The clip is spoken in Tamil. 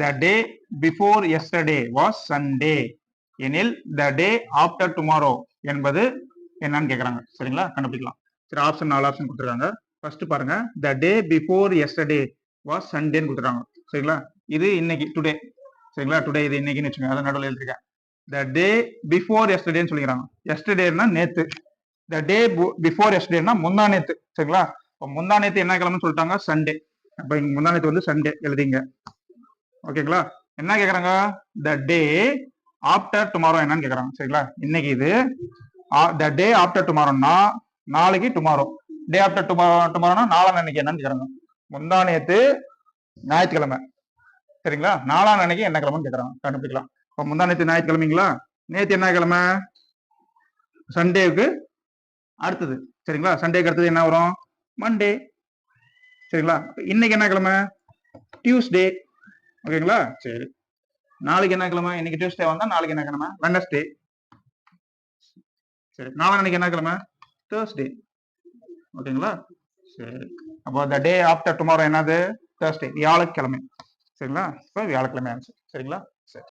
the day before yesterday was Sunday எனில் the day after tomorrow என்பது என்னன்னு கேக்குறாங்க. சரிங்களா, கண்டுபிடிக்கலாம். சரி, ஆப்ஷன் 4 ஆப்ஷன் கொடுத்துருக்காங்க. ஃபர்ஸ்ட் பாருங்க, the day before yesterday was Sunday கொடுத்துருக்காங்க. சரிங்களா, இது இன்னைக்கு டுடே. சரிங்களா, டுடே இது இன்னைக்குன்னு வச்சுக்கோங்க, அதை நடுவில் எழுதிருக்கேன். the day before yesterdayன்னு சொல்லிக்கிறாங்க. yesterdayனா நேத்து, the day before yesterdayனா முந்தா நேத்து. சரிங்களா, இப்போ முந்தா நேத்து என்ன கிழமைன்னு சொல்லிட்டாங்க, சண்டே. அப்ப இங்க முந்தா நேத்து வந்து சண்டே எழுதிங்க. ஓகேங்களா, என்ன கேக்குறாங்க, த டே ஆஃப்டர் டுமாரோ என்னன்னு கேக்குறாங்க. சரிங்களா, இன்னைக்கு இது த டே ஆஃப்டர் டுமாரோனா நாளைக்கு டுமாரோ, டே ஆஃப்டர் டுமாரோனா நாலாம் அன்னைக்கு என்னன்னு கேக்குறாங்க. முந்தா நேத்து ஞாயிற்றுக்கிழமை. சரிங்களா, நாலாம் அன்னைக்கு என்ன கிழமைன்னு கேக்குறாங்க, கண்டுபிடிக்கலாம். இப்போ முந்தா நேத்து ஞாயிற்றுக்கிழமைங்களா, நேத்து என்ன கிழமை, சண்டேவுக்கு அடுத்தது. சரிங்களா, சண்டேக்கு அடுத்தது என்ன வரும், மண்டே. சரிங்களா, இன்னைக்கு என்ன கிழமை, டியூஸ்டே. ஓகேங்களா, சரி, நாளைக்கு என்ன கிழமை, இன்னைக்கு டியூஸ்டே வந்தா நாளைக்கு என்ன கிழமை, வெட்னஸ்டே. சரி, நாளைக்கு என்ன கிழமை, தேர்ஸ்டே. ஓகேங்களா, சரி, அப்போ த டே ஆஃப்டர் டுமாரோ என்னது, தேர்ஸ்டே, வியாழக்கிழமை. சரிங்களா, இப்போ வியாழக்கிழமை ஆச்சு. சரிங்களா.